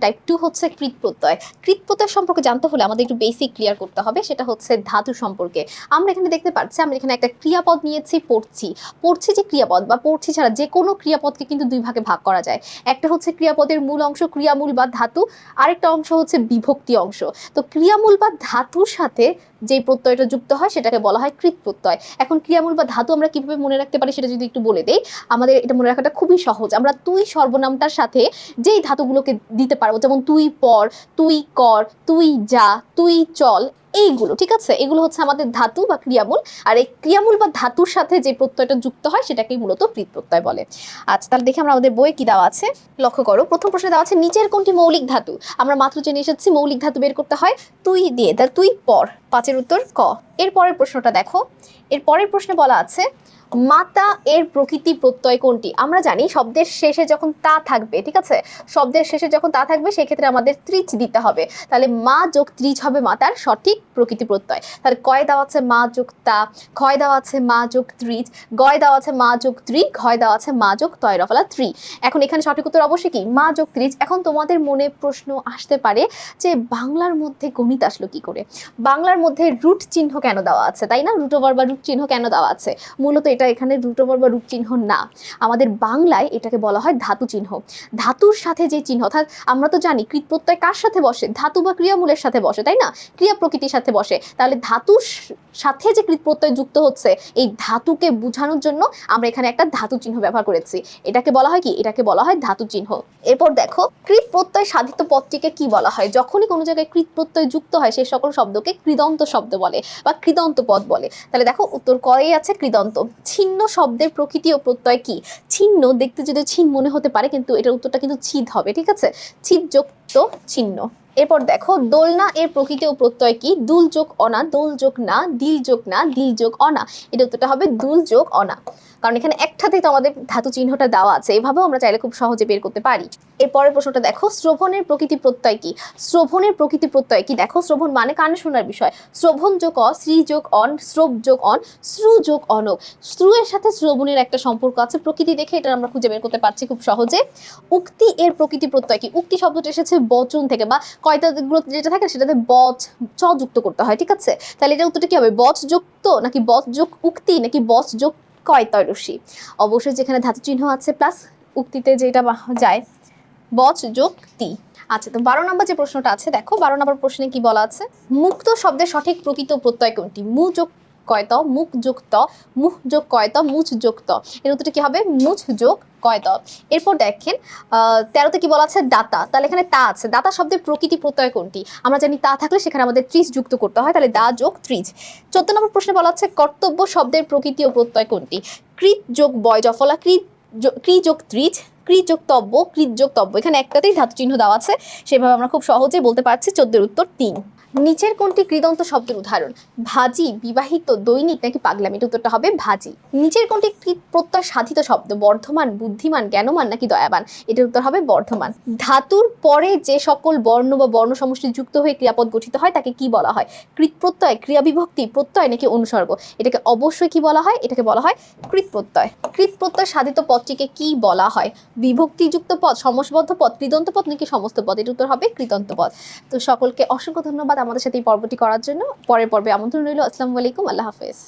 Type 2 হচ্ছে কৃত প্রত্যয়। কৃত প্রত্যয় সম্পর্কে জানতে হলে আমাদের একটু বেসিক ক্লিয়ার করতে হবে, সেটা হচ্ছে ধাতু সম্পর্কে। আমরা এখানে দেখতে পাচ্ছি, আমরা এখানে একটা ক্রিয়াপদ নিয়েছি পড়ছি। পড়ছি যে ক্রিয়াপদ বা পড়ছি ছাড়া যে কোনো ক্রিয়াপদকে কিন্তু দুই ভাগে ভাগ করা যায়। একটা হচ্ছে ক্রিয়াপদের মূল অংশ ক্রিয়ামূল বা ধাতু, আরেকটা অংশ হচ্ছে বিভক্তি অংশ। তো ক্রিয়ামূল বা ধাতুর সাথে যে প্রত্যয়টা যুক্ত হয় সেটাকে বলা হয় কৃত প্রত্যয়। এখন ক্রিয়ামূল বা ধাতু আমরা কিভাবে মনে রাখতে পারি সেটা যদি একটু বলে দেই, আমাদের এটা মনে রাখাটা খুবই সহজ। আমরা তুই সর্বনামটার সাথে যেই ধাতুগুলোকে দিতে পারবো, যেমন তুই পর, তুই কর, তুই যা, তুই চল, এইগুলো, ঠিক আছে, এগুলো হচ্ছে আমাদের ধাতু বা ক্রিয়ামূল। আর এই ক্রিয়ামূল বা ধাতুর সাথে যে প্রত্যয়টা যুক্ত হয় সেটাকেই মূলত কৃত প্রত্যয় বলে। আচ্ছা, তাহলে দেখি আমরা আমাদের বইয়ে কি দেওয়া আছে। লক্ষ্য করো, প্রথম প্রশ্নে দেওয়া আছে নিচের কোনটি মৌলিক ধাতু। আমরা মাত্র জেনে এসেছি মৌলিক ধাতু বের করতে হয় তুই দিয়ে, তাহলে তুই পর, 5-এর উত্তর ক। এর পরের প্রশ্নটা দেখো, এর পরের প্রশ্নে বলা আছে মাতা এর প্রকৃতি প্রত্যয় কোনটি। আমরা জানি শব্দের শেষে যখন তা থাকবে, ঠিক আছে, শব্দের শেষে যখন তা থাকবে সেক্ষেত্রে আমাদের ত্রিচ দিতে হবে। তাহলে মা যোগ ত্রিচ হবে মাতার সঠিক প্রকৃতি প্রত্যয়। তাহলে কয় দেওয়া আছে মা যোগ তা, ক্ষয় দেওয়া আছে মা যোগ ত্রিচ, গয় দেওয়া আছে মা যোগ ত্রি, ঘয় দেওয়া আছে মা যোগ তয় রফলা ত্রি। এখন এখানে সঠিক উত্তর অবশ্যই কি মা যোগ ত্রিচ। এখন তোমাদের মনে প্রশ্ন আসতে পারে যে বাংলার মধ্যে গণিত আসলো কি করে, বাংলার মধ্যে রুট চিহ্ন কেন দেওয়া আছে, তাই না, রুট ওভার বা রুট চিহ্ন কেন দেওয়া আছে। মূলত এটা এখানে রুট ওভার বা রুট চিহ্ন না, আমাদের বাংলায় এটাকে বলা হয় ধাতু চিহ্ন। ধাতুর সাথে যে চিহ্ন, অর্থাৎ আমরা তো জানি কৃত প্রত্যয় কার সাথে বসে, ধাতু বা ক্রিয়ামূলের সাথে বসে, তাই না, ক্রিয়া প্রকৃতির সাথে বসে। তাহলে ধাতুর সাথে যে কৃত প্রত্যয় যুক্ত হচ্ছে, এই ধাতুকে বোঝানোর জন্য আমরা এখানে একটা ধাতু চিহ্ন ব্যবহার করেছি। এটাকে বলা হয় কি, এটাকে বলা হয় ধাতু চিহ্ন। এরপর দেখো কৃত প্রত্যয় সাধিত পদটিকে কি বলা হয়। যখনই কোনো জায়গায় কৃত প্রত্যয় যুক্ত হয় সেই সকল শব্দকে কৃদন্ত শব্দ বলে বা কৃদন্ত পদ বলে। তাহলে দেখো উত্তর কয়েই আছে কৃদন্ত। ছিন্ন শব্দের প্রকৃতি ও প্রত্যয় কি। ছিন্ন দেখতে যদি ছিন মনে হতে পারে, কিন্তু এটার উত্তরটা কিন্তু ছিদ হবে, ঠিক আছে, ছিদ যুক্ত ছিন্ন। এরপর দেখো দোলনা এর প্রকৃতি ও প্রত্যয় কি। দুল যোগ অনা, দোল যোগ না, দিল যোগ না, দিল যোগ অনা, এটা উত্তরটা হবে দুল যোগ অনা, কারণ এখানে একটাতেই তো আমাদের ধাতু চিহ্নটা দেওয়া আছে। এভাবেও আমরা চাইলে খুব সহজে বের করতে পারি। এরপরের প্রশ্নটা দেখো শ্রবণের প্রকৃতি প্রত্যয় কি। শ্রবণের প্রকৃতি প্রত্যয় কি, দেখো শ্রবণ মানে কানে শোনার বিষয়, শ্রবণ যোগ অ, শ্রী যোগ অন, শ্রব যোগ অন, শ্রু যোগ অনক, শ্রু এর সাথে শ্রবণের একটা সম্পর্ক আছে, প্রকৃতি দেখে এটা আমরা খুঁজে বের করতে পারছি খুব সহজে। উক্তি এর প্রকৃতি প্রত্যয় কি। উক্তি শব্দটা এসেছে বচন থেকে, বা কয়তাগুলো যেটা থাকে সেটাতে বচ চ যুক্ত করতে হয়, ঠিক আছে, তাহলে এটা উত্তরটা কি হবে, বচ যুক্ত নাকি বচ যোগ উক্তি নাকি বচ যোগ কয়তয়রসি। অবশ্যই যেখানে ধাতু চিহ্ন আছে প্লাস উক্তিতে যেটা যায় বচ যোগ তি। আচ্ছা, তো 12 নম্বর যে প্রশ্নটা আছে দেখো, 12 নম্বর প্রশ্নে কি বলা আছে, মুক্ত শব্দের সঠিক প্রকৃত প্রত্যয় কোনটি। মু যোগ কয়ত, মুখ যোগ ত, মুখ যোগ কয়ত, মুচ যোগ ত, এর উত্তরটা কি হবে মুচ যোগ কয়ত। এরপর দেখেন 13তে কি বলা আছে দাতা, তাহলে এখানে তা আছে, দাতা শব্দের প্রকৃতি প্রত্যয় কোনটি। আমরা জানি তা থাকলে সেখানে আমাদের ত্রিশ যুক্ত করতে হয়, তাহলে দা যোগ ত্রিশ। 14 নম্বর প্রশ্নে বলা আছে কর্তব্য শব্দের প্রকৃতি ও প্রত্যয় কোনটি। কৃত যোগ বয় জফলা, ক্রি যোগ ত্রিজ, ক্রি যোগ তব্য, কৃত যোগ তব্য, এখানে একটাতেই ধাতু চিহ্ন দেওয়া আছে, সেভাবে আমরা খুব সহজেই বলতে পারছি। 14-এর উত্তর 3। নিচের কোনটি কৃদন্ত শব্দের উদাহরণ। ভাজি, বিবাহিত, দৈনিক নাকি পাগলামি, উত্তরটা হবে ভাজি। নিচের কোনটি কৃত প্রত্যয় সাধিত শব্দ। বর্ধমান, বুদ্ধিমান, জ্ঞানমান নাকি দয়াবান, এটার উত্তর হবে বর্ধমান। ধাতুর পরে যে সকল বর্ণ বা বর্ণ সমষ্টি যুক্ত হয়ে ক্রিয়াপদ গঠিত হয় তাকে কি বলা হয়। কৃত প্রত্যয়, ক্রিয়া বিভক্তি, প্রত্যয় নাকি অনুসর্গ, এটাকে অবশ্যই কি বলা হয়, এটাকে বলা হয় কৃত প্রত্যয়। কৃত প্রত্যয় সাধিত পদটিকে কি বলা হয়। বিভক্তিযুক্ত পদ, সমাসবদ্ধ পদ, কৃদন্ত পদ নাকি সমস্ত পদ, এর উত্তর হবে কৃদন্ত পদ। তো সকলকে অসংখ্য ধন্যবাদ আমাদের সাথে এই পর্বটি করার জন্য। পরের পর্বে আমন্ত্রণ রইল। আসসালামু আলাইকুম, আল্লাহ হাফেজ।